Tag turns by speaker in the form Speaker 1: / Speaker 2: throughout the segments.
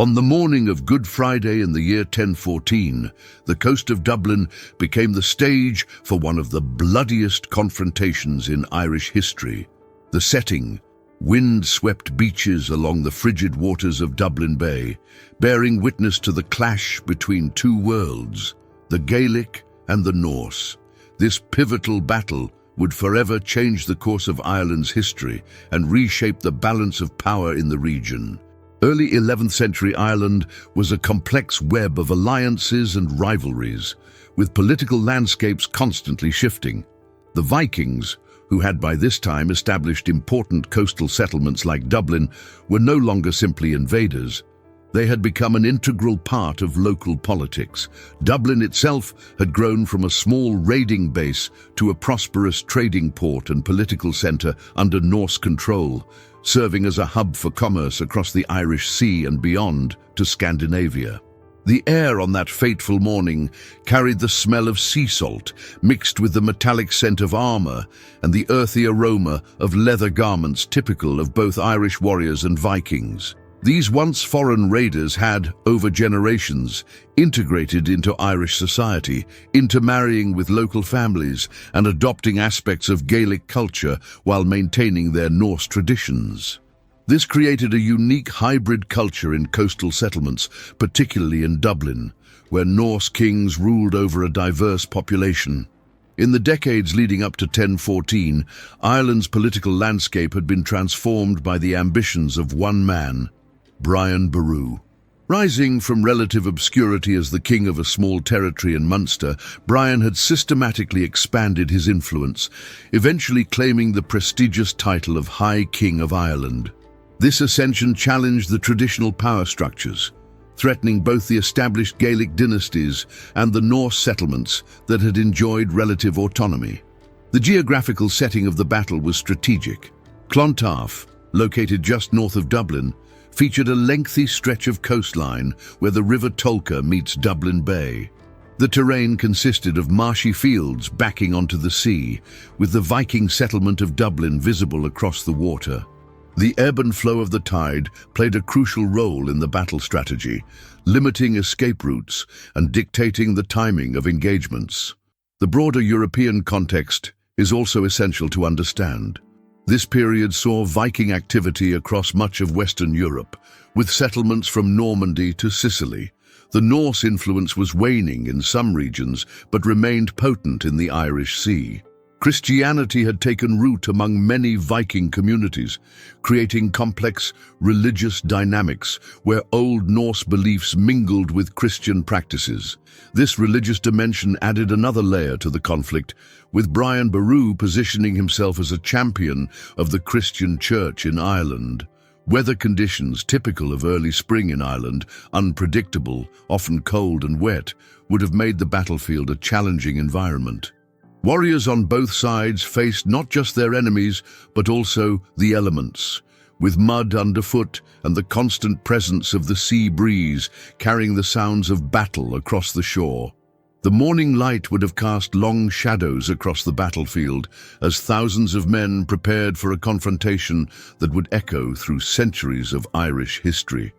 Speaker 1: On the morning of Good Friday in the year 1014, the coast of Dublin became the stage for one of the bloodiest confrontations in Irish history. The setting: wind-swept beaches along the frigid waters of Dublin Bay, bearing witness to the clash between two worlds, the Gaelic and the Norse. This pivotal battle would forever change the course of Ireland's history and reshape the balance of power in the region. Early 11th century Ireland was a complex web of alliances and rivalries, with political landscapes constantly shifting. The Vikings, who had by this time established important coastal settlements like Dublin, were no longer simply invaders. They had become an integral part of local politics. Dublin itself had grown from a small raiding base to a prosperous trading port and political centre under Norse control, serving as a hub for commerce across the Irish Sea and beyond to Scandinavia. The air on that fateful morning carried the smell of sea salt, mixed with the metallic scent of armour and the earthy aroma of leather garments typical of both Irish warriors and Vikings. These once foreign raiders had, over generations, integrated into Irish society, intermarrying with local families and adopting aspects of Gaelic culture while maintaining their Norse traditions. This created a unique hybrid culture in coastal settlements, particularly in Dublin, where Norse kings ruled over a diverse population. In the decades leading up to 1014, Ireland's political landscape had been transformed by the ambitions of one man, Brian Boru. Rising from relative obscurity as the king of a small territory in Munster, Brian had systematically expanded his influence, eventually claiming the prestigious title of High King of Ireland. This ascension challenged the traditional power structures, threatening both the established Gaelic dynasties and the Norse settlements that had enjoyed relative autonomy. The geographical setting of the battle was strategic. Clontarf, located just north of Dublin, featured a lengthy stretch of coastline where the River Tolka meets Dublin Bay. The terrain consisted of marshy fields backing onto the sea, with the Viking settlement of Dublin visible across the water. The ebb and flow of the tide played a crucial role in the battle strategy, limiting escape routes and dictating the timing of engagements. The broader European context is also essential to understand. This period saw Viking activity across much of Western Europe, with settlements from Normandy to Sicily. The Norse influence was waning in some regions, but remained potent in the Irish Sea. Christianity had taken root among many Viking communities, creating complex religious dynamics where Old Norse beliefs mingled with Christian practices. This religious dimension added another layer to the conflict, with Brian Boru positioning himself as a champion of the Christian Church in Ireland. Weather conditions typical of early spring in Ireland, unpredictable, often cold and wet, would have made the battlefield a challenging environment. Warriors on both sides faced not just their enemies, but also the elements, with mud underfoot and the constant presence of the sea breeze carrying the sounds of battle across the shore. The morning light would have cast long shadows across the battlefield as thousands of men prepared for a confrontation that would echo through centuries of Irish history.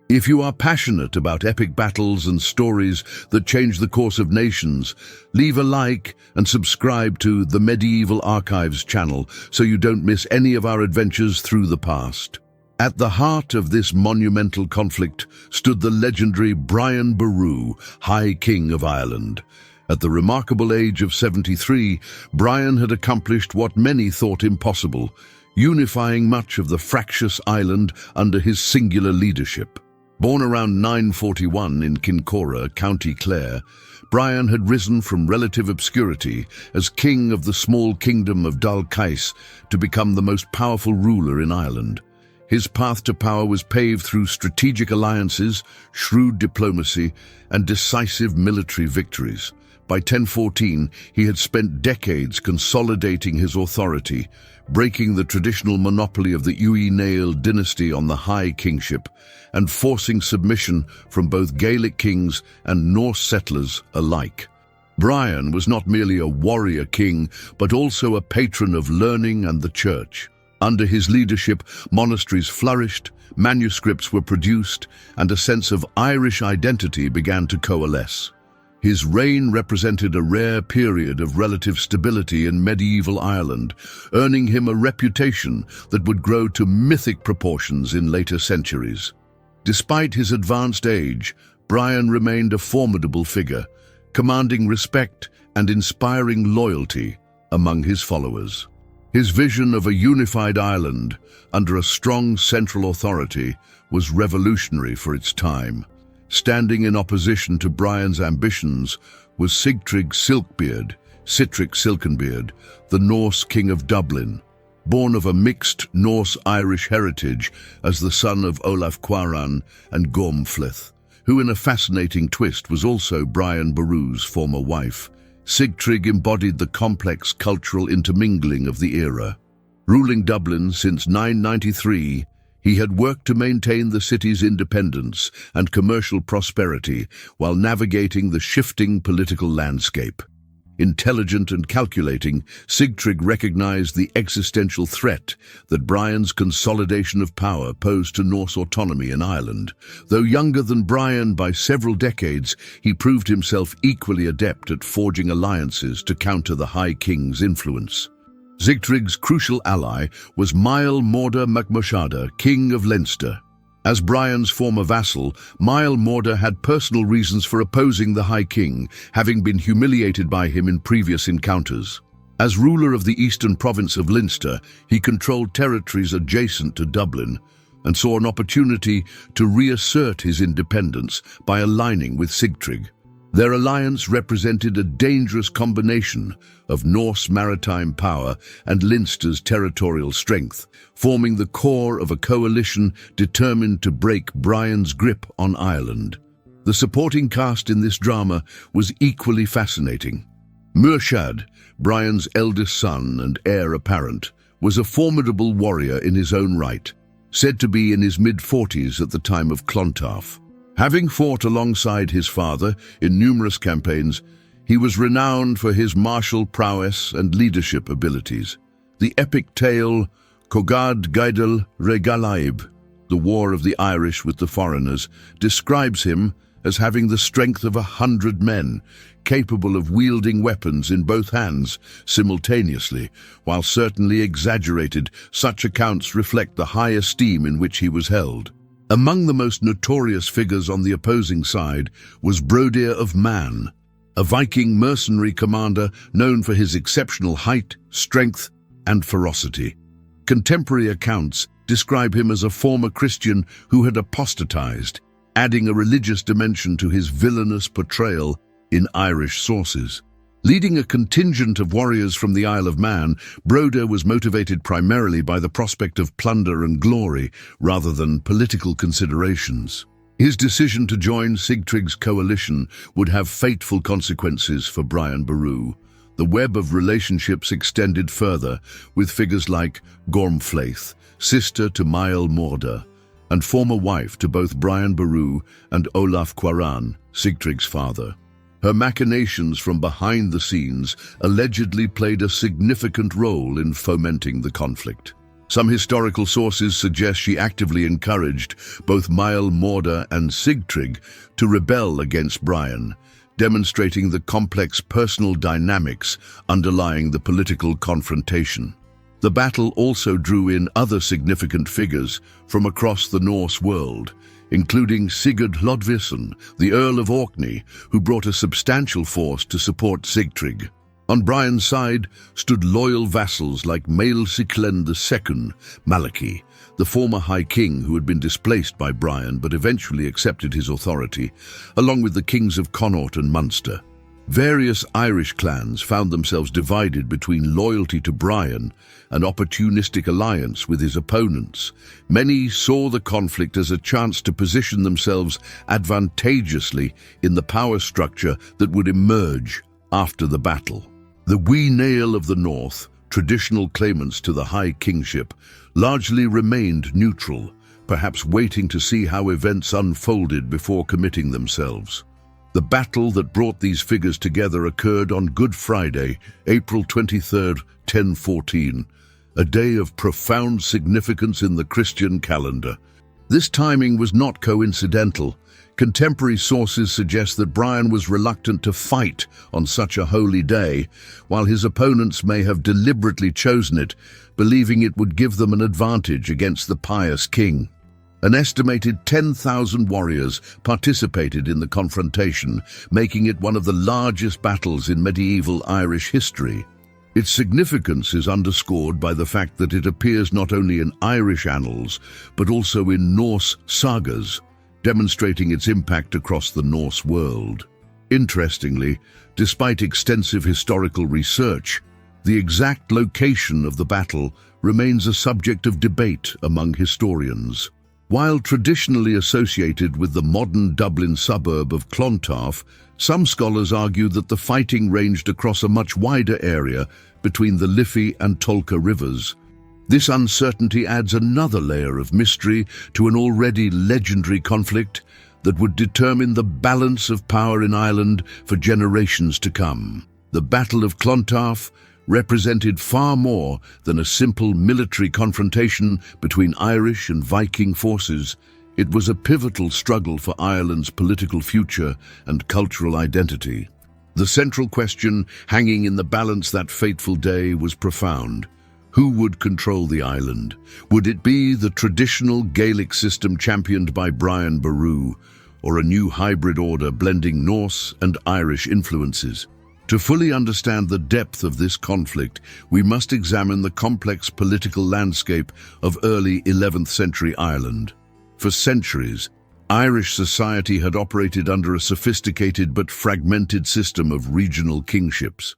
Speaker 1: If you are passionate about epic battles and stories that change the course of nations, leave a like and subscribe to the Medieval Archives channel so you don't miss any of our adventures through the past. At the heart of this monumental conflict stood the legendary Brian Boru, High King of Ireland. At the remarkable age of 73, Brian had accomplished what many thought impossible, unifying much of the fractious island under his singular leadership. Born around 941 in Kincora, County Clare, Brian had risen from relative obscurity as king of the small kingdom of Dalkais to become the most powerful ruler in Ireland. His path to power was paved through strategic alliances, shrewd diplomacy, and decisive military victories. By 1014, he had spent decades consolidating his authority, breaking the traditional monopoly of the Uí Néill dynasty on the High Kingship, and forcing submission from both Gaelic kings and Norse settlers alike. Brian was not merely a warrior king, but also a patron of learning and the church. Under his leadership, monasteries flourished, manuscripts were produced, and a sense of Irish identity began to coalesce. His reign represented a rare period of relative stability in medieval Ireland, earning him a reputation that would grow to mythic proportions in later centuries. Despite his advanced age, Brian remained a formidable figure, commanding respect and inspiring loyalty among his followers. His vision of a unified Ireland under a strong central authority was revolutionary for its time. Standing in opposition to Brian's ambitions was Sigtryg Silkbeard, Sitric Silkenbeard, the Norse king of Dublin. Born of a mixed Norse-Irish heritage as the son of Olaf Cuaran and Gormflith, who in a fascinating twist was also Brian Boru's former wife, Sigtryg embodied the complex cultural intermingling of the era. Ruling Dublin since 993, he had worked to maintain the city's independence and commercial prosperity while navigating the shifting political landscape. Intelligent and calculating, Sigtryg recognized the existential threat that Brian's consolidation of power posed to Norse autonomy in Ireland. Though younger than Brian by several decades, he proved himself equally adept at forging alliances to counter the High King's influence. Sigtryg's crucial ally was Mael Morda MacMushada, King of Leinster. As Brian's former vassal, Mael Morda had personal reasons for opposing the High King, having been humiliated by him in previous encounters. As ruler of the eastern province of Leinster, he controlled territories adjacent to Dublin and saw an opportunity to reassert his independence by aligning with Sigtryg. Their alliance represented a dangerous combination of Norse maritime power and Leinster's territorial strength, forming the core of a coalition determined to break Brian's grip on Ireland. The supporting cast in this drama was equally fascinating. Murshad, Brian's eldest son and heir apparent, was a formidable warrior in his own right, said to be in his mid-40s at the time of Clontarf. Having fought alongside his father in numerous campaigns, he was renowned for his martial prowess and leadership abilities. The epic tale Cogad Gaidel Regalaib, the War of the Irish with the Foreigners, describes him as having the strength of 100 men, capable of wielding weapons in both hands simultaneously. While certainly exaggerated, such accounts reflect the high esteem in which he was held. Among the most notorious figures on the opposing side was Brodir of Man, a Viking mercenary commander known for his exceptional height, strength, and ferocity. Contemporary accounts describe him as a former Christian who had apostatized, adding a religious dimension to his villainous portrayal in Irish sources. Leading a contingent of warriors from the Isle of Man, Brodir was motivated primarily by the prospect of plunder and glory rather than political considerations. His decision to join Sigtryg's coalition would have fateful consequences for Brian Boru. The web of relationships extended further, with figures like Gormflaith, sister to Mael Morda, and former wife to both Brian Boru and Olaf Cuaran, Sigtryg's father. Her machinations from behind the scenes allegedly played a significant role in fomenting the conflict. Some historical sources suggest she actively encouraged both Mael Morda and Sigtryg to rebel against Brian, demonstrating the complex personal dynamics underlying the political confrontation. The battle also drew in other significant figures from across the Norse world, including Sigurd Hlodvisson, the Earl of Orkney, who brought a substantial force to support Sigtryg. On Brian's side stood loyal vassals like Mael Siklen II, Malachy, the former High King who had been displaced by Brian but eventually accepted his authority, along with the kings of Connaught and Munster. Various Irish clans found themselves divided between loyalty to Brian and opportunistic alliance with his opponents. Many saw the conflict as a chance to position themselves advantageously in the power structure that would emerge after the battle. The Wee Nail of the North, traditional claimants to the High Kingship, largely remained neutral, perhaps waiting to see how events unfolded before committing themselves. The battle that brought these figures together occurred on Good Friday, April 23, 1014, a day of profound significance in the Christian calendar. This timing was not coincidental. Contemporary sources suggest that Brian was reluctant to fight on such a holy day, while his opponents may have deliberately chosen it, believing it would give them an advantage against the pious king. An estimated 10,000 warriors participated in the confrontation, making it one of the largest battles in medieval Irish history. Its significance is underscored by the fact that it appears not only in Irish annals, but also in Norse sagas, demonstrating its impact across the Norse world. Interestingly, despite extensive historical research, the exact location of the battle remains a subject of debate among historians. While traditionally associated with the modern Dublin suburb of Clontarf, some scholars argue that the fighting ranged across a much wider area between the Liffey and Tolka rivers. This uncertainty adds another layer of mystery to an already legendary conflict that would determine the balance of power in Ireland for generations to come. The Battle of Clontarf represented far more than a simple military confrontation between Irish and Viking forces. It was a pivotal struggle for Ireland's political future and cultural identity. The central question hanging in the balance that fateful day was profound. Who would control the island? Would it be the traditional Gaelic system championed by Brian Boru, or a new hybrid order blending Norse and Irish influences? To fully understand the depth of this conflict, we must examine the complex political landscape of early 11th century Ireland. For centuries, Irish society had operated under a sophisticated but fragmented system of regional kingships.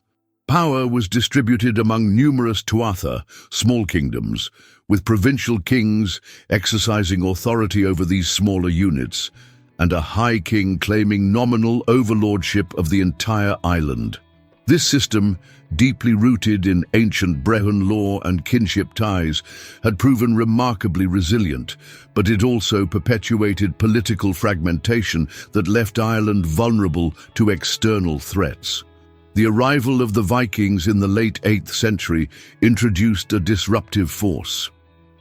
Speaker 1: Power was distributed among numerous tuatha, small kingdoms, with provincial kings exercising authority over these smaller units, and a high king claiming nominal overlordship of the entire island. This system, deeply rooted in ancient Brehon law and kinship ties, had proven remarkably resilient, but it also perpetuated political fragmentation that left Ireland vulnerable to external threats. The arrival of the Vikings in the late 8th century introduced a disruptive force.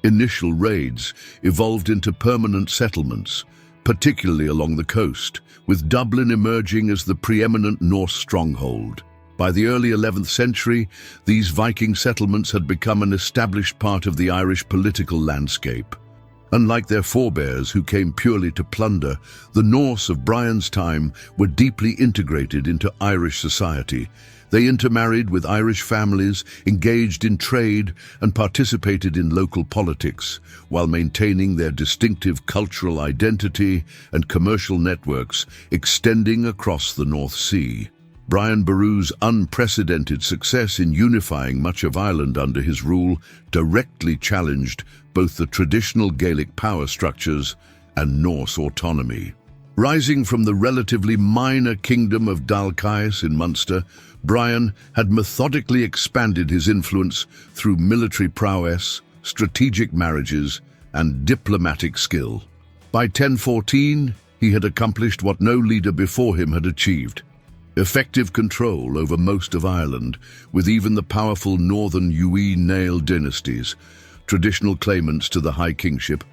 Speaker 1: Initial raids evolved into permanent settlements, particularly along the coast, with Dublin emerging as the preeminent Norse stronghold. By the early 11th century, these Viking settlements had become an established part of the Irish political landscape. Unlike their forebears who came purely to plunder, the Norse of Brian's time were deeply integrated into Irish society. They intermarried with Irish families, engaged in trade, and participated in local politics, while maintaining their distinctive cultural identity and commercial networks extending across the North Sea. Brian Boru's unprecedented success in unifying much of Ireland under his rule directly challenged both the traditional Gaelic power structures and Norse autonomy. Rising from the relatively minor kingdom of Dalkais in Munster, Brian had methodically expanded his influence through military prowess, strategic marriages, and diplomatic skill. By 1014, he had accomplished what no leader before him had achieved: effective control over most of Ireland, with even the powerful northern Uí-Néill dynasties, traditional claimants to the high kingship,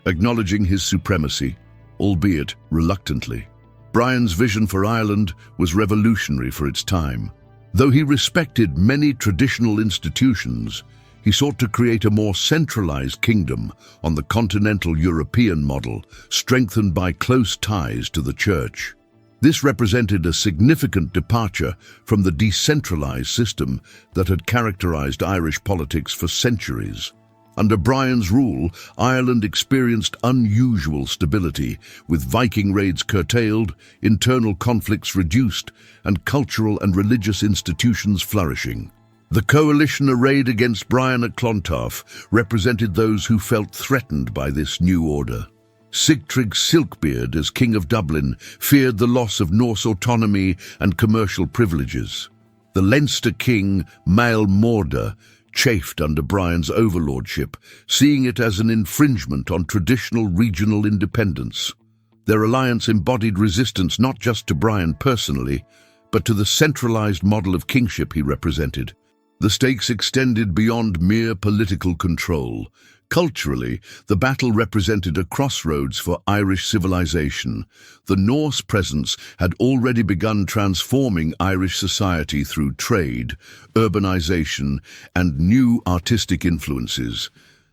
Speaker 1: acknowledging his supremacy, albeit reluctantly. Brian's vision for Ireland was revolutionary for its time. Though he respected many traditional institutions, he sought to create a more centralized kingdom on the continental European model, strengthened by close ties to the Church. This represented a significant departure from the decentralized system that had characterized Irish politics for centuries. Under Brian's rule, Ireland experienced unusual stability, with Viking raids curtailed, internal conflicts reduced, and cultural and religious institutions flourishing. The coalition arrayed against Brian at Clontarf represented those who felt threatened by this new order. Sigtryg Silkbeard, as King of Dublin, feared the loss of Norse autonomy and commercial privileges. The Leinster king, Mael Morda, chafed under Brian's overlordship, seeing it as an infringement on traditional regional independence. Their alliance embodied resistance not just to Brian personally, but to the centralized model of kingship he represented. The stakes extended beyond mere political control. Culturally, the battle represented a crossroads for Irish civilization. The Norse presence had already begun transforming Irish society through trade, urbanization, and new artistic influences.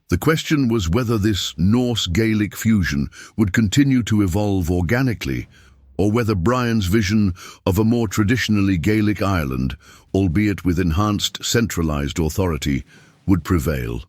Speaker 1: The question was whether this Norse-Gaelic fusion would continue to evolve organically, or whether Brian's vision of a more traditionally Gaelic Ireland, albeit with enhanced centralized authority, would prevail.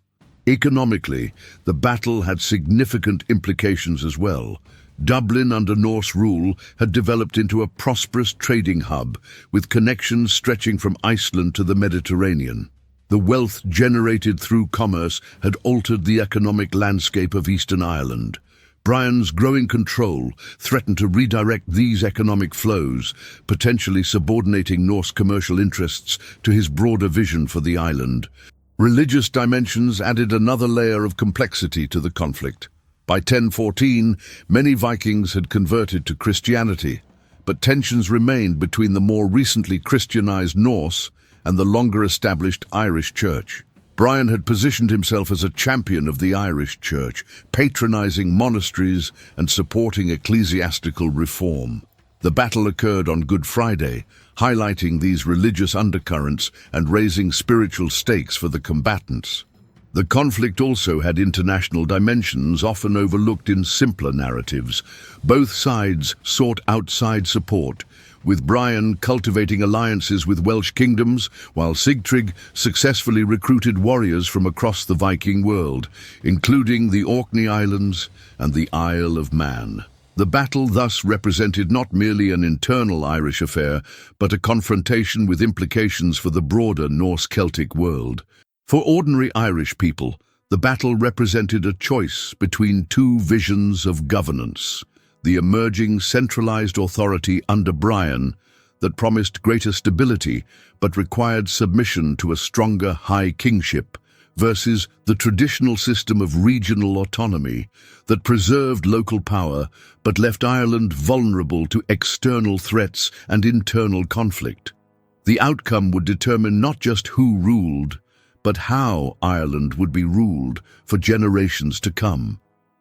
Speaker 1: Economically, the battle had significant implications as well. Dublin under Norse rule had developed into a prosperous trading hub, with connections stretching from Iceland to the Mediterranean. The wealth generated through commerce had altered the economic landscape of Eastern Ireland. Brian's growing control threatened to redirect these economic flows, potentially subordinating Norse commercial interests to his broader vision for the island. Religious dimensions added another layer of complexity to the conflict. By 1014, many Vikings had converted to Christianity, but tensions remained between the more recently Christianized Norse and the longer-established Irish Church. Brian had positioned himself as a champion of the Irish Church, patronizing monasteries and supporting ecclesiastical reform. The battle occurred on Good Friday, highlighting these religious undercurrents and raising spiritual stakes for the combatants. The conflict also had international dimensions often overlooked in simpler narratives. Both sides sought outside support, with Brian cultivating alliances with Welsh kingdoms, while Sigtryg successfully recruited warriors from across the Viking world, including the Orkney Islands and the Isle of Man. The battle thus represented not merely an internal Irish affair, but a confrontation with implications for the broader Norse-Celtic world. For ordinary Irish people, the battle represented a choice between two visions of governance: the emerging centralized authority under Brian that promised greater stability but required submission to a stronger high kingship, versus the traditional system of regional autonomy that preserved local power but left Ireland vulnerable to external threats and internal conflict. The outcome would determine not just who ruled, but how Ireland would be ruled for generations to come.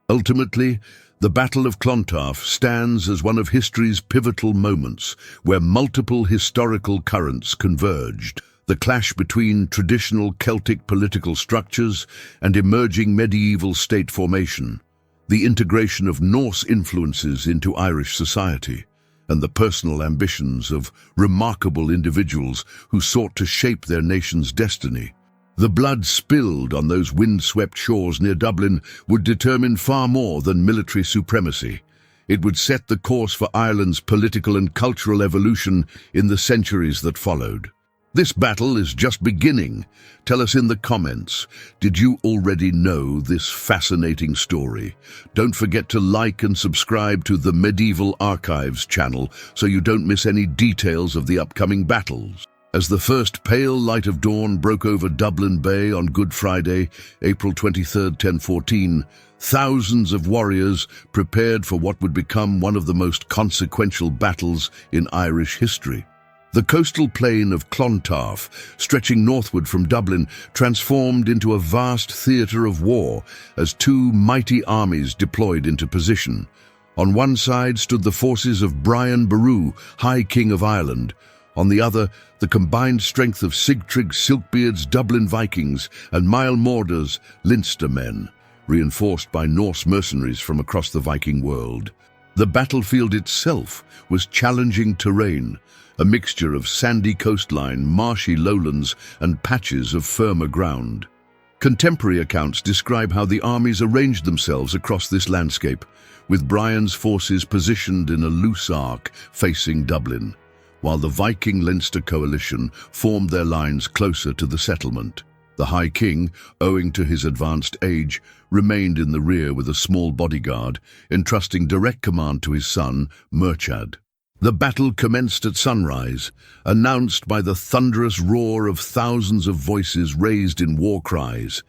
Speaker 1: Ultimately, the Battle of Clontarf stands as one of history's pivotal moments where multiple historical currents converged. The clash between traditional Celtic political structures and emerging medieval state formation, the integration of Norse influences into Irish society, and the personal ambitions of remarkable individuals who sought to shape their nation's destiny. The blood spilled on those wind-swept shores near Dublin would determine far more than military supremacy. It would set the course for Ireland's political and cultural evolution in the centuries that followed. This battle is just beginning. Tell us in the comments, did you already know this fascinating story? Don't forget to like and subscribe to the Medieval Archives channel so you don't miss any details of the upcoming battles. As the first pale light of dawn broke over Dublin Bay on Good Friday, April 23, 1014, thousands of warriors prepared for what would become one of the most consequential battles in Irish history. The coastal plain of Clontarf, stretching northward from Dublin, transformed into a vast theatre of war as two mighty armies deployed into position. On one side stood the forces of Brian Boru, High King of Ireland. On the other, the combined strength of Sigtryg Silkbeard's Dublin Vikings and Mile Morda's Leinster men, reinforced by Norse mercenaries from across the Viking world. The battlefield itself was challenging terrain, a mixture of sandy coastline, marshy lowlands, and patches of firmer ground. Contemporary accounts describe how the armies arranged themselves across this landscape, with Brian's forces positioned in a loose arc facing Dublin, while the Viking-Leinster coalition formed their lines closer to the settlement. The High King, owing to his advanced age, remained in the rear with a small bodyguard, entrusting direct command to his son, Murchad. The battle commenced at sunrise, announced by the thunderous roar of thousands of voices raised in war cries.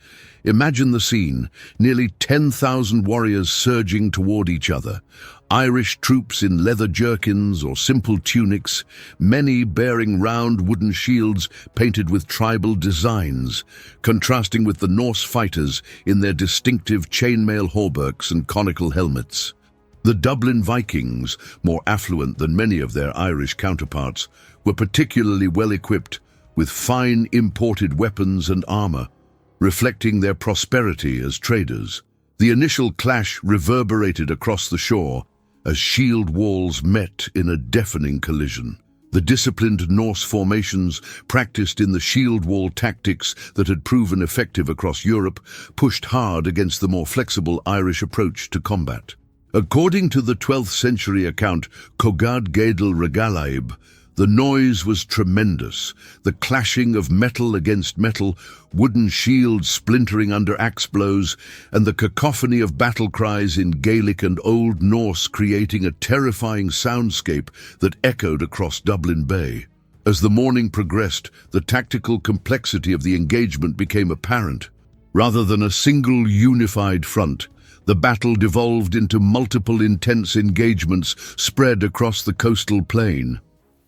Speaker 1: Imagine the scene, nearly 10,000 warriors surging toward each other, Irish troops in leather jerkins or simple tunics, many bearing round wooden shields painted with tribal designs, contrasting with the Norse fighters in their distinctive chainmail hauberks and conical helmets. The Dublin Vikings, more affluent than many of their Irish counterparts, were particularly well equipped with fine imported weapons and armour, reflecting their prosperity as traders. The initial clash reverberated across the shore as shield walls met in a deafening collision. The disciplined Norse formations, practiced in the shield wall tactics that had proven effective across Europe, pushed hard against the more flexible Irish approach to combat. According to the 12th century account Cogad Gedel Regalaib, the noise was tremendous, the clashing of metal against metal, wooden shields splintering under axe blows, and the cacophony of battle cries in Gaelic and Old Norse creating a terrifying soundscape that echoed across Dublin Bay. As the morning progressed, the tactical complexity of the engagement became apparent. Rather than a single unified front, the battle devolved into multiple intense engagements spread across the coastal plain.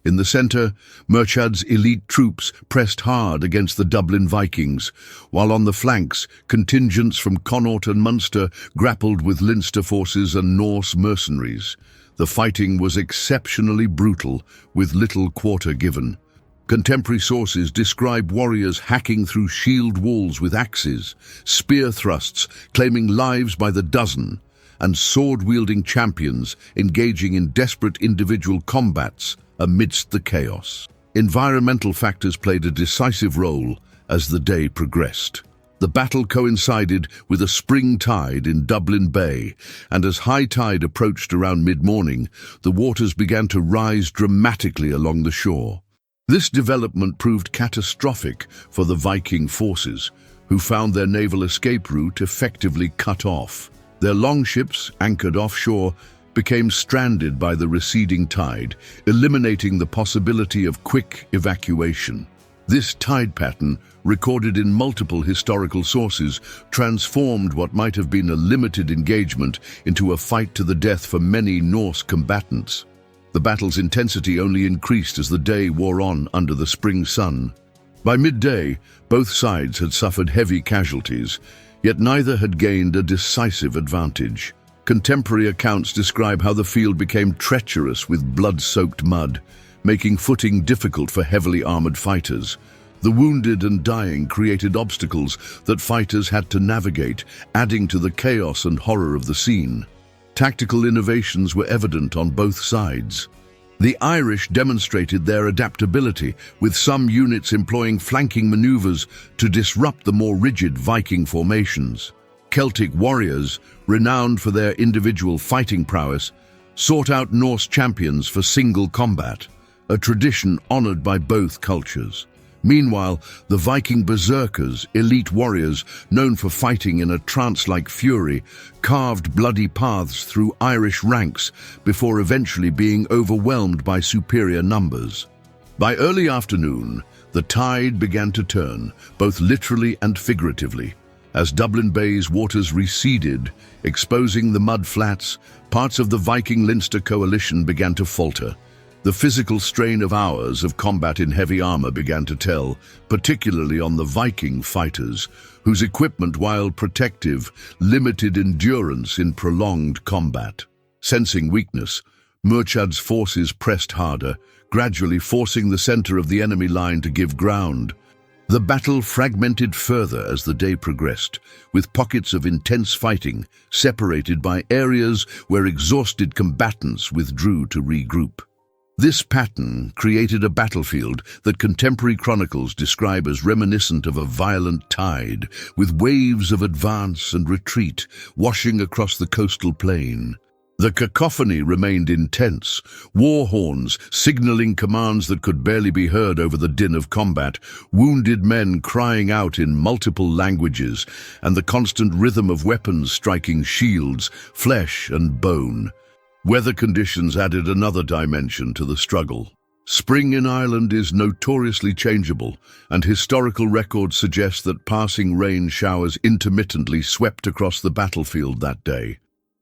Speaker 1: In the centre, Murchad's elite troops pressed hard against the Dublin Vikings, while on the flanks, contingents from Connaught and Munster grappled with Leinster forces and Norse mercenaries. The fighting was exceptionally brutal, with little quarter given. Contemporary sources describe warriors hacking through shield walls with axes, spear thrusts claiming lives by the dozen, and sword-wielding champions engaging in desperate individual combats amidst the chaos. Environmental factors played a decisive role as the day progressed. The battle coincided with a spring tide in Dublin Bay, and as high tide approached around mid-morning, the waters began to rise dramatically along the shore. This development proved catastrophic for the Viking forces, who found their naval escape route effectively cut off. Their longships, anchored offshore, became stranded by the receding tide, eliminating the possibility of quick evacuation. This tide pattern, recorded in multiple historical sources, transformed what might have been a limited engagement into a fight to the death for many Norse combatants. The battle's intensity only increased as the day wore on under the spring sun. By midday, both sides had suffered heavy casualties, yet neither had gained a decisive advantage. Contemporary accounts describe how the field became treacherous with blood-soaked mud, making footing difficult for heavily armored fighters. The wounded and dying created obstacles that fighters had to navigate, adding to the chaos and horror of the scene. Tactical innovations were evident on both sides. The Irish demonstrated their adaptability, with some units employing flanking maneuvers to disrupt the more rigid Viking formations. Celtic warriors, renowned for their individual fighting prowess, sought out Norse champions for single combat, a tradition honored by both cultures. Meanwhile, the Viking berserkers, elite warriors known for fighting in a trance-like fury, carved bloody paths through Irish ranks before eventually being overwhelmed by superior numbers. By early afternoon, the tide began to turn, both literally and figuratively. As Dublin Bay's waters receded, exposing the mud flats, parts of the Viking-Leinster coalition began to falter. The physical strain of hours of combat in heavy armor began to tell, particularly on the Viking fighters, whose equipment, while protective, limited endurance in prolonged combat. Sensing weakness, Murchad's forces pressed harder, gradually forcing the center of the enemy line to give ground. The battle fragmented further as the day progressed, with pockets of intense fighting separated by areas where exhausted combatants withdrew to regroup. This pattern created a battlefield that contemporary chronicles describe as reminiscent of a violent tide, with waves of advance and retreat washing across the coastal plain. The cacophony remained intense, war horns signaling commands that could barely be heard over the din of combat, wounded men crying out in multiple languages, and the constant rhythm of weapons striking shields, flesh and bone. Weather conditions added another dimension to the struggle. Spring in Ireland is notoriously changeable, and historical records suggest that passing rain showers intermittently swept across the battlefield that day.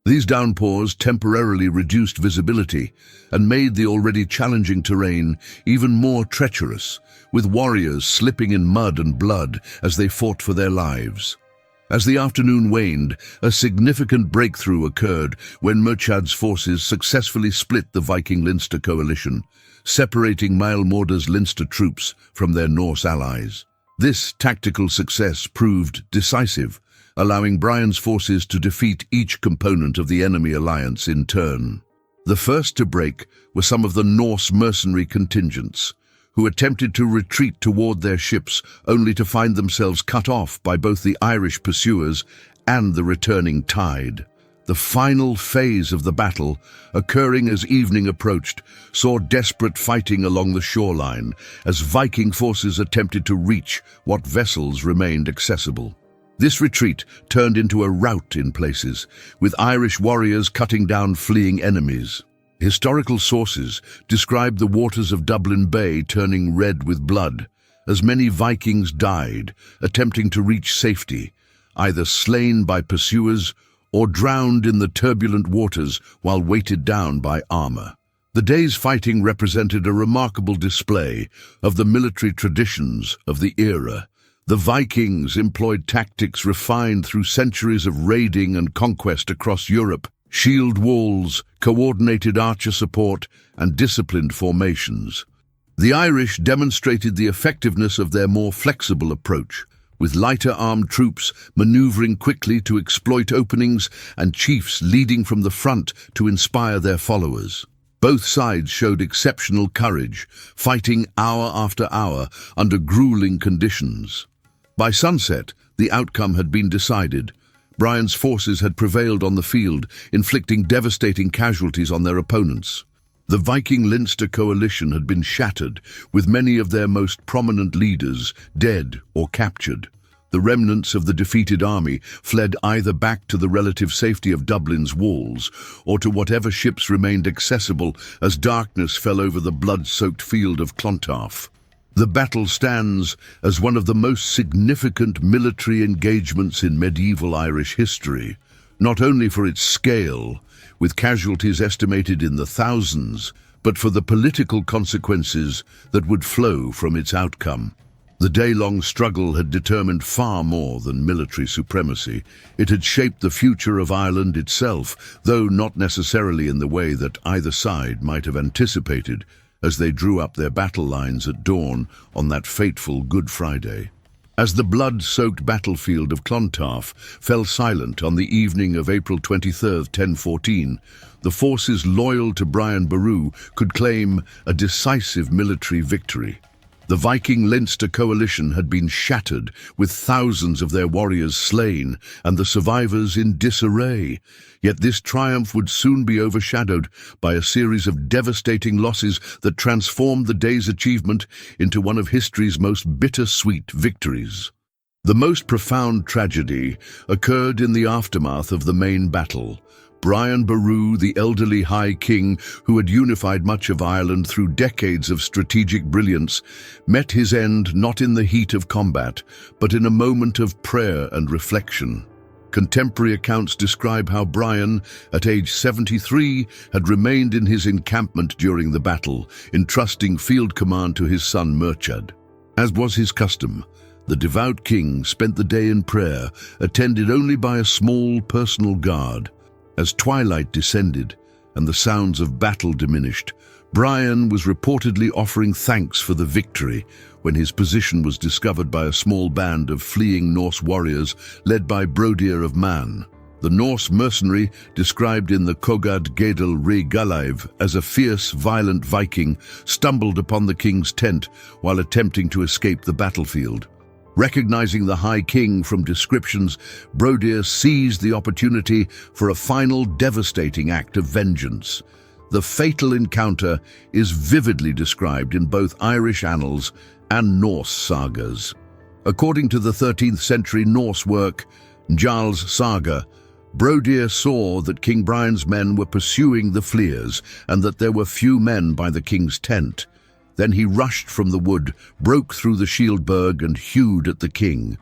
Speaker 1: These downpours temporarily reduced visibility and made the already challenging terrain even more treacherous, with warriors slipping in mud and blood as they fought for their lives. As the afternoon waned, a significant breakthrough occurred when Murchad's forces successfully split the Viking-Leinster coalition, separating Maelmorda's Leinster troops from their Norse allies. This tactical success proved decisive, allowing Brian's forces to defeat each component of the enemy alliance in turn. The first to break were some of the Norse mercenary contingents, who attempted to retreat toward their ships only to find themselves cut off by both the Irish pursuers and the returning tide. The final phase of the battle, occurring as evening approached, saw desperate fighting along the shoreline as Viking forces attempted to reach what vessels remained accessible. This retreat turned into a rout in places, with Irish warriors cutting down fleeing enemies. Historical sources describe the waters of Dublin Bay turning red with blood, as many Vikings died attempting to reach safety, either slain by pursuers or drowned in the turbulent waters while weighted down by armor. The day's fighting represented a remarkable display of the military traditions of the era. The Vikings employed tactics refined through centuries of raiding and conquest across Europe: shield walls, coordinated archer support, and disciplined formations. The Irish demonstrated the effectiveness of their more flexible approach, with lighter armed troops maneuvering quickly to exploit openings and chiefs leading from the front to inspire their followers. Both sides showed exceptional courage, fighting hour after hour under grueling conditions. By sunset, the outcome had been decided. Brian's forces had prevailed on the field, inflicting devastating casualties on their opponents. The Viking-Leinster coalition had been shattered, with many of their most prominent leaders dead or captured. The remnants of the defeated army fled either back to the relative safety of Dublin's walls or to whatever ships remained accessible as darkness fell over the blood-soaked field of Clontarf. The battle stands as one of the most significant military engagements in medieval Irish history, not only for its scale, with casualties estimated in the thousands, but for the political consequences that would flow from its outcome. The day-long struggle had determined far more than military supremacy. It had shaped the future of Ireland itself, though not necessarily in the way that either side might have anticipated as they drew up their battle lines at dawn on that fateful Good Friday. As the blood-soaked battlefield of Clontarf fell silent on the evening of April 23, 1014, the forces loyal to Brian Boru could claim a decisive military victory. The Viking-Leinster coalition had been shattered, with thousands of their warriors slain and the survivors in disarray. Yet this triumph would soon be overshadowed by a series of devastating losses that transformed the day's achievement into one of history's most bittersweet victories. The most profound tragedy occurred in the aftermath of the main battle. Brian Boru, the elderly High King who had unified much of Ireland through decades of strategic brilliance, met his end not in the heat of combat, but in a moment of prayer and reflection. Contemporary accounts describe how Brian, at age 73, had remained in his encampment during the battle, entrusting field command to his son Murchad. As was his custom, the devout king spent the day in prayer, attended only by a small personal guard. As twilight descended and the sounds of battle diminished, Brian was reportedly offering thanks for the victory when his position was discovered by a small band of fleeing Norse warriors led by Brodir of Man. The Norse mercenary, described in the Kogad Gedel Re Galaiv as a fierce, violent Viking, stumbled upon the king's tent while attempting to escape the battlefield. Recognizing the High King from descriptions, Brodir seized the opportunity for a final devastating act of vengeance. The fatal encounter is vividly described in both Irish annals and Norse sagas. According to the 13th century Norse work, Njal's Saga, Brodir saw that King Brian's men were pursuing the fleers and that there were few men by the king's tent. Then he rushed from the wood, broke through the shieldberg and hewed at the king.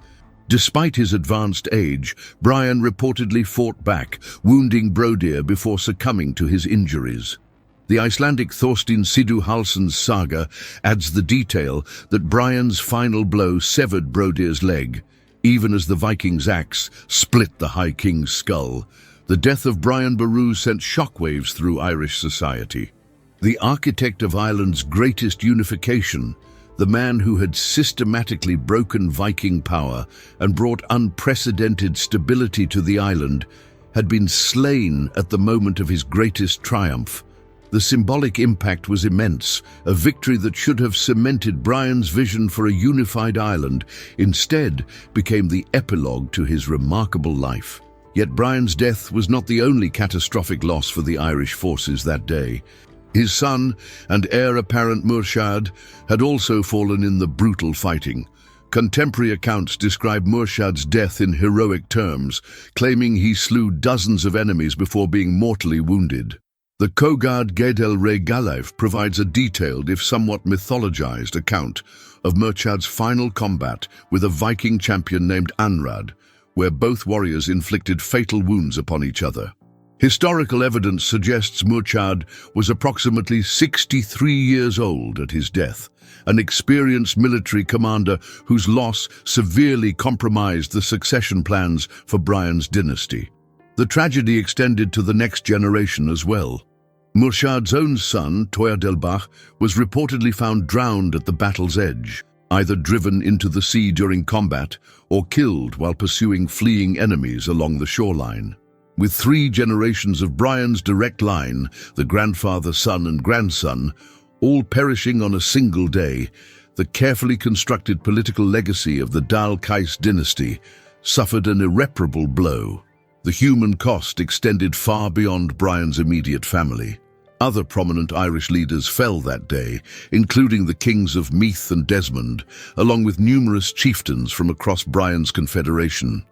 Speaker 1: Despite his advanced age, Brian reportedly fought back, wounding Brodir before succumbing to his injuries. The Icelandic Thorstein Sidu-Halsson's saga adds the detail that Brian's final blow severed Brodir's leg, even as the Viking's axe split the High King's skull. The death of Brian Boru sent shockwaves through Irish society. The architect of Ireland's greatest unification, the man who had systematically broken Viking power and brought unprecedented stability to the island, had been slain at the moment of his greatest triumph. The symbolic impact was immense, a victory that should have cemented Brian's vision for a unified Ireland, instead became the epilogue to his remarkable life. Yet Brian's death was not the only catastrophic loss for the Irish forces that day. His son and heir apparent Murshad had also fallen in the brutal fighting. Contemporary accounts describe Murshad's death in heroic terms, claiming he slew dozens of enemies before being mortally wounded. The Kogad Gedel Re Galaif provides a detailed, if somewhat mythologized, account of Murshad's final combat with a Viking champion named Anrad, where both warriors inflicted fatal wounds upon each other. Historical evidence suggests Murshad was approximately 63 years old at his death, an experienced military commander whose loss severely compromised the succession plans for Brian's dynasty. The tragedy extended to the next generation as well. Murshad's own son, Toyadelbach, was reportedly found drowned at the battle's edge, either driven into the sea during combat or killed while pursuing fleeing enemies along the shoreline. With 3 generations of Brian's direct line, the grandfather, son and grandson, all perishing on a single day, the carefully constructed political legacy of the Dal Kais dynasty suffered an irreparable blow. The human cost extended far beyond Brian's immediate family. Other prominent Irish leaders fell that day, including the kings of Meath and Desmond, along with numerous chieftains from across Brian's confederation.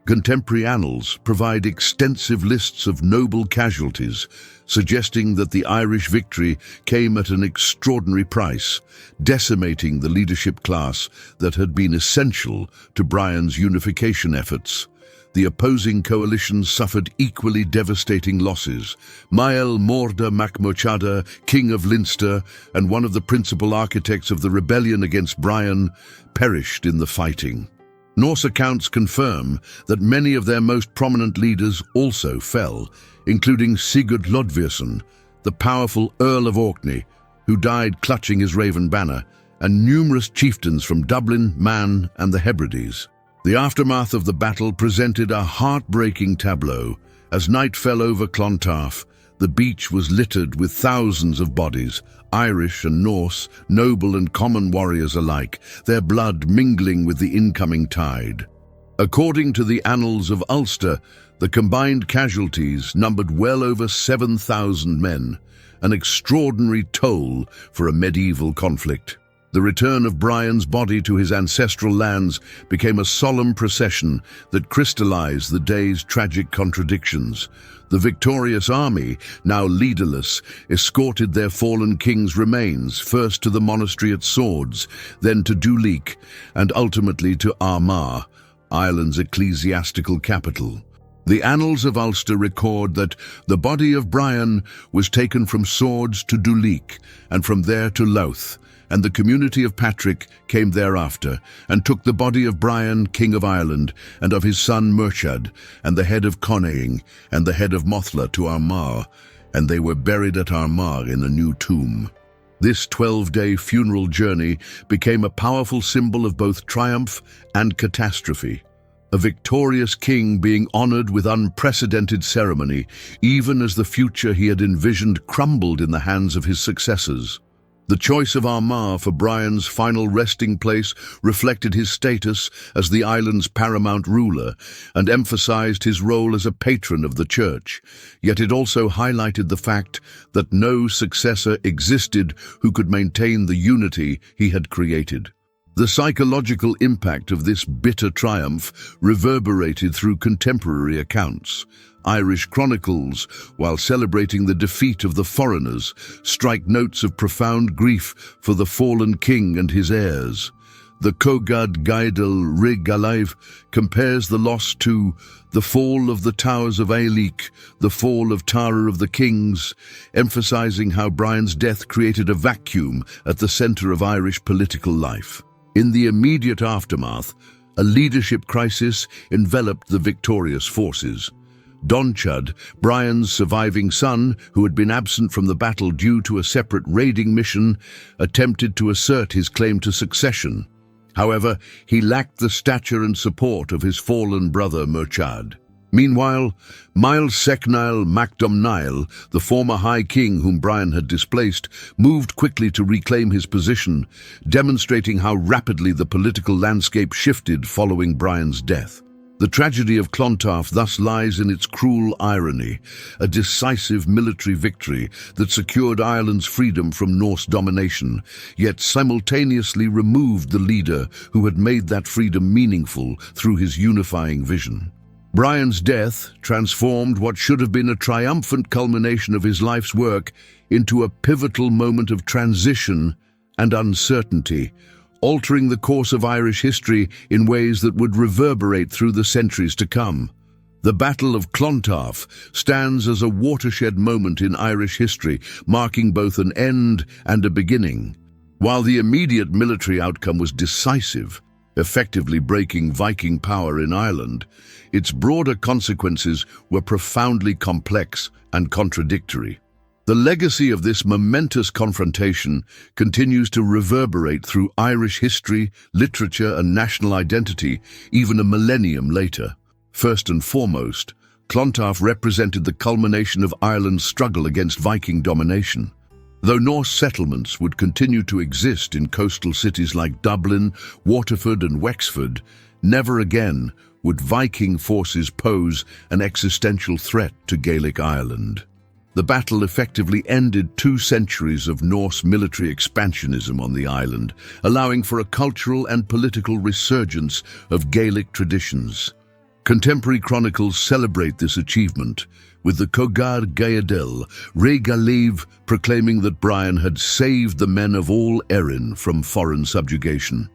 Speaker 1: Contemporary annals provide extensive lists of noble casualties, suggesting that the Irish victory came at an extraordinary price, decimating the leadership class that had been essential to Brian's unification efforts. The opposing coalitions suffered equally devastating losses. Mael Morda mac Murchada, King of Leinster and one of the principal architects of the rebellion against Brian, perished in the fighting. Norse accounts confirm that many of their most prominent leaders also fell, including Sigurd Lodvirsson, the powerful Earl of Orkney, who died clutching his raven banner, and numerous chieftains from Dublin, Man and the Hebrides. The aftermath of the battle presented a heartbreaking tableau. As night fell over Clontarf, the beach was littered with thousands of bodies, Irish and Norse, noble and common warriors alike, their blood mingling with the incoming tide. According to the Annals of Ulster, the combined casualties numbered well over 7,000 men, an extraordinary toll for a medieval conflict. The return of Brian's body to his ancestral lands became a solemn procession that crystallized the day's tragic contradictions. The victorious army, now leaderless, escorted their fallen king's remains first to the monastery at Swords, then to Duleek, and ultimately to Armagh, Ireland's ecclesiastical capital. The Annals of Ulster record that the body of Brian was taken from Swords to Duleek, and from there to Louth, and the community of Patrick came thereafter, and took the body of Brian, King of Ireland, and of his son Murshad, and the head of Conaing, and the head of Mothla to Armagh, and they were buried at Armagh in a new tomb. This 12-day funeral journey became a powerful symbol of both triumph and catastrophe. A victorious king being honored with unprecedented ceremony, even as the future he had envisioned crumbled in the hands of his successors. The choice of Armagh for Brian's final resting place reflected his status as the island's paramount ruler and emphasized his role as a patron of the church, yet it also highlighted the fact that no successor existed who could maintain the unity he had created. The psychological impact of this bitter triumph reverberated through contemporary accounts. Irish chronicles, while celebrating the defeat of the foreigners, strike notes of profound grief for the fallen king and his heirs. The Cogad Gaidel Rig Alaiv compares the loss to the fall of the towers of Ailíc, the fall of Tara of the Kings, emphasizing how Brian's death created a vacuum at the center of Irish political life. In the immediate aftermath, a leadership crisis enveloped the victorious forces. Donchad, Brian's surviving son, who had been absent from the battle due to a separate raiding mission, attempted to assert his claim to succession. However, he lacked the stature and support of his fallen brother Murchad. Meanwhile, Mael Secnail Macdomnail, the former High King whom Brian had displaced, moved quickly to reclaim his position, demonstrating how rapidly the political landscape shifted following Brian's death. The tragedy of Clontarf thus lies in its cruel irony, a decisive military victory that secured Ireland's freedom from Norse domination, yet simultaneously removed the leader who had made that freedom meaningful through his unifying vision. Brian's death transformed what should have been a triumphant culmination of his life's work into a pivotal moment of transition and uncertainty, altering the course of Irish history in ways that would reverberate through the centuries to come. The Battle of Clontarf stands as a watershed moment in Irish history, marking both an end and a beginning. While the immediate military outcome was decisive, effectively breaking Viking power in Ireland, its broader consequences were profoundly complex and contradictory. The legacy of this momentous confrontation continues to reverberate through Irish history, literature, and national identity, even a millennium later. First and foremost, Clontarf represented the culmination of Ireland's struggle against Viking domination. Though Norse settlements would continue to exist in coastal cities like Dublin, Waterford, and Wexford, never again would Viking forces pose an existential threat to Gaelic Ireland. The battle effectively ended 2 centuries of Norse military expansionism on the island, allowing for a cultural and political resurgence of Gaelic traditions. Contemporary chronicles celebrate this achievement, with the Cogad Gaedel Rig Alaiv proclaiming that Brian had saved the men of all Erin from foreign subjugation.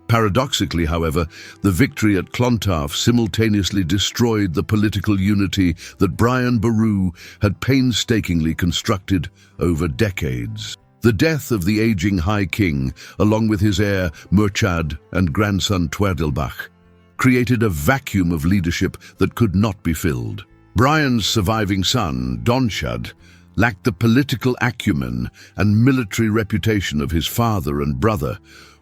Speaker 1: Paradoxically, however, the victory at Clontarf simultaneously destroyed the political unity that Brian Boru had painstakingly constructed over decades. The death of the aging High King, along with his heir Murchad and grandson Twerdelbach, created a vacuum of leadership that could not be filled. Brian's surviving son, Donchad, lacked the political acumen and military reputation of his father and brother,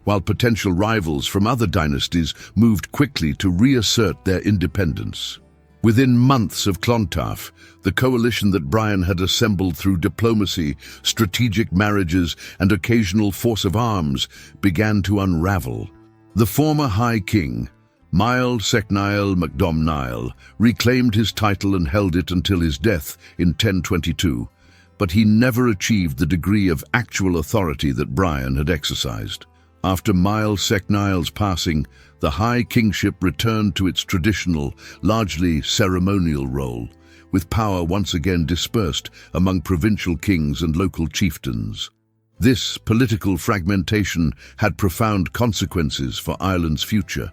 Speaker 1: while potential rivals from other dynasties moved quickly to reassert their independence. Within months of Clontarf, the coalition that Brian had assembled through diplomacy, strategic marriages, and occasional force of arms began to unravel. The former High King, Mael Secnail Macdomnail, reclaimed his title and held it until his death in 1022, but he never achieved the degree of actual authority that Brian had exercised. After Mael Secnail's passing, the High Kingship returned to its traditional, largely ceremonial role, with power once again dispersed among provincial kings and local chieftains. This political fragmentation had profound consequences for Ireland's future.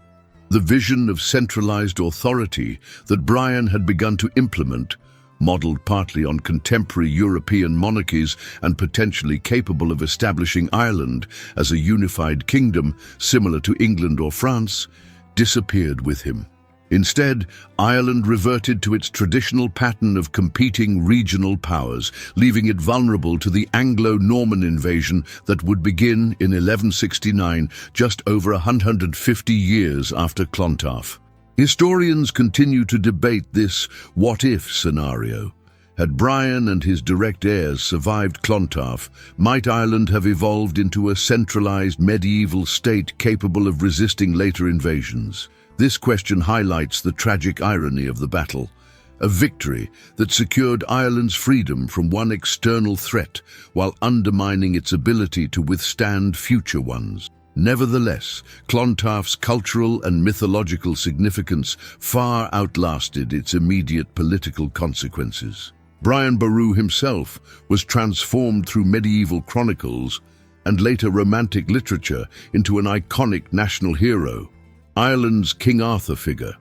Speaker 1: The vision of centralized authority that Brian had begun to implement, modeled partly on contemporary European monarchies and potentially capable of establishing Ireland as a unified kingdom similar to England or France, disappeared with him. Instead, Ireland reverted to its traditional pattern of competing regional powers, leaving it vulnerable to the Anglo-Norman invasion that would begin in 1169, just over 150 years after Clontarf. Historians continue to debate this what-if scenario. Had Brian and his direct heirs survived Clontarf, might Ireland have evolved into a centralized medieval state capable of resisting later invasions? This question highlights the tragic irony of the battle, a victory that secured Ireland's freedom from one external threat while undermining its ability to withstand future ones. Nevertheless, Clontarf's cultural and mythological significance far outlasted its immediate political consequences. Brian Boru himself was transformed through medieval chronicles and later romantic literature into an iconic national hero, Ireland's King Arthur figure.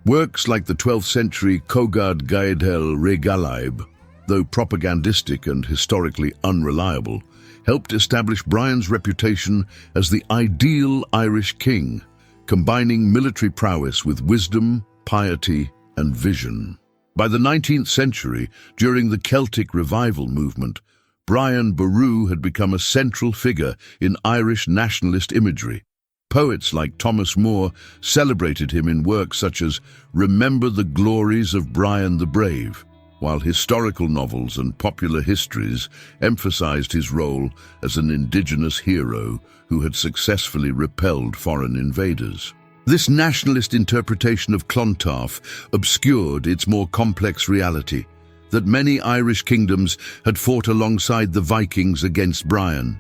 Speaker 1: Works like the 12th century Cogad Gaedhel Regalaib, though propagandistic and historically unreliable, helped establish Brian's reputation as the ideal Irish king, combining military prowess with wisdom, piety, and vision. By the 19th century, during the Celtic revival movement, Brian Boru had become a central figure in Irish nationalist imagery. Poets like Thomas Moore celebrated him in works such as Remember the Glories of Brian the Brave, while historical novels and popular histories emphasized his role as an indigenous hero who had successfully repelled foreign invaders. This nationalist interpretation of Clontarf obscured its more complex reality, that many Irish kingdoms had fought alongside the Vikings against Brian,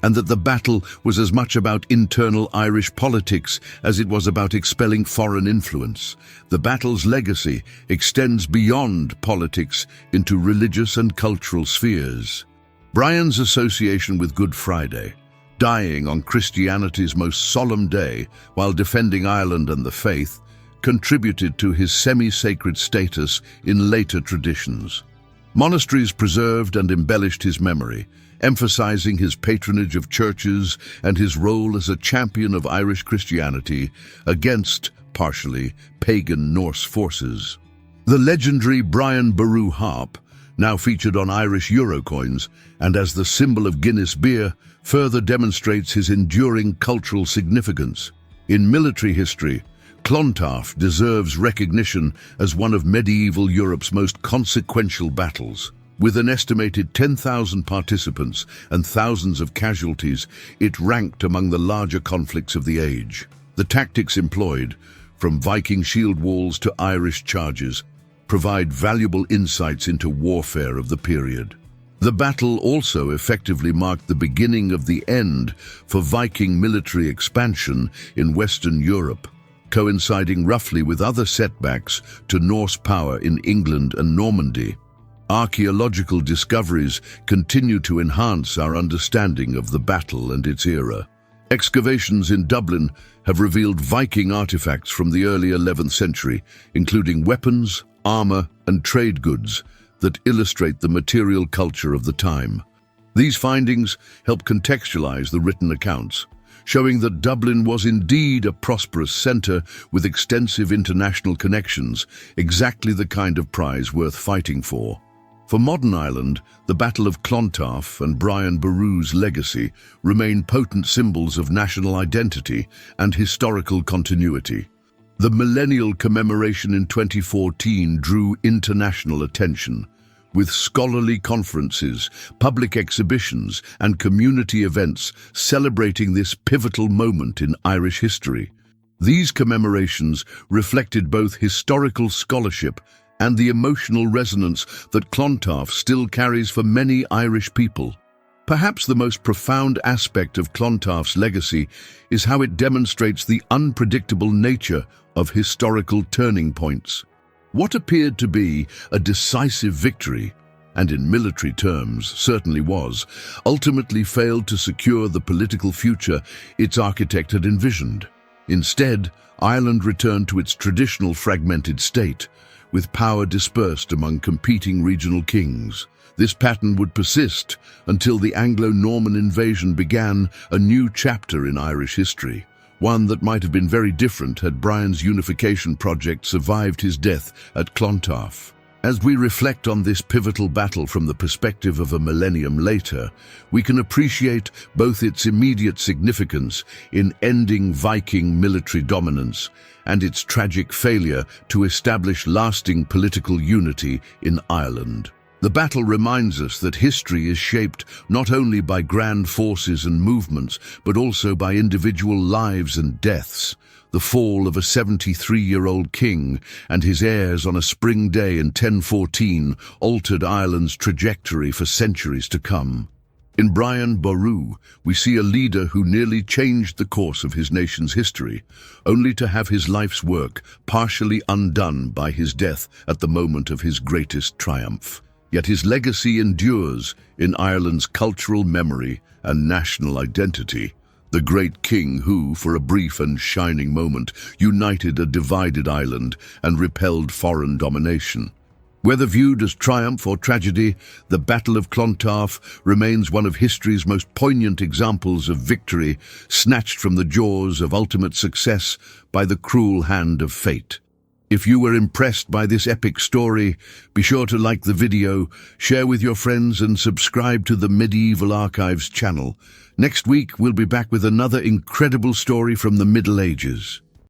Speaker 1: and that the battle was as much about internal Irish politics as it was about expelling foreign influence. The battle's legacy extends beyond politics into religious and cultural spheres. Brian's association with Good Friday, dying on Christianity's most solemn day while defending Ireland and the faith, contributed to his semi-sacred status in later traditions. Monasteries preserved and embellished his memory, emphasizing his patronage of churches and his role as a champion of Irish Christianity against, partially, pagan Norse forces. The legendary Brian Boru harp, now featured on Irish euro coins and as the symbol of Guinness beer, further demonstrates his enduring cultural significance. In military history, Clontarf deserves recognition as one of medieval Europe's most consequential battles. With an estimated 10,000 participants and thousands of casualties, it ranked among the larger conflicts of the age. The tactics employed, from Viking shield walls to Irish charges, provide valuable insights into warfare of the period. The battle also effectively marked the beginning of the end for Viking military expansion in Western Europe, coinciding roughly with other setbacks to Norse power in England and Normandy. Archaeological discoveries continue to enhance our understanding of the battle and its era. Excavations in Dublin have revealed Viking artifacts from the early 11th century, including weapons, armor, and trade goods that illustrate the material culture of the time. These findings help contextualize the written accounts, showing that Dublin was indeed a prosperous center with extensive international connections, exactly the kind of prize worth fighting for. For modern Ireland, the Battle of Clontarf and Brian Boru's legacy remain potent symbols of national identity and historical continuity. The millennial commemoration in 2014 drew international attention, with scholarly conferences, public exhibitions, and community events celebrating this pivotal moment in Irish history. These commemorations reflected both historical scholarship and the emotional resonance that Clontarf still carries for many Irish people. Perhaps the most profound aspect of Clontarf's legacy is how it demonstrates the unpredictable nature of historical turning points. What appeared to be a decisive victory, and in military terms certainly was, ultimately failed to secure the political future its architect had envisioned. Instead, Ireland returned to its traditional fragmented state, with power dispersed among competing regional kings. This pattern would persist until the Anglo-Norman invasion began a new chapter in Irish history, one that might have been very different had Brian's unification project survived his death at Clontarf. As we reflect on this pivotal battle from the perspective of a millennium later, we can appreciate both its immediate significance in ending Viking military dominance and its tragic failure to establish lasting political unity in Ireland. The battle reminds us that history is shaped not only by grand forces and movements, but also by individual lives and deaths. The fall of a 73-year-old king and his heirs on a spring day in 1014 altered Ireland's trajectory for centuries to come. In Brian Boru, we see a leader who nearly changed the course of his nation's history, only to have his life's work partially undone by his death at the moment of his greatest triumph. Yet his legacy endures in Ireland's cultural memory and national identity. The great king who, for a brief and shining moment, united a divided Ireland and repelled foreign domination. Whether viewed as triumph or tragedy, the Battle of Clontarf remains one of history's most poignant examples of victory, snatched from the jaws of ultimate success by the cruel hand of fate. If you were impressed by this epic story, be sure to like the video, share with your friends and subscribe to the Medieval Archives channel. Next week, we'll be back with another incredible story from the Middle Ages.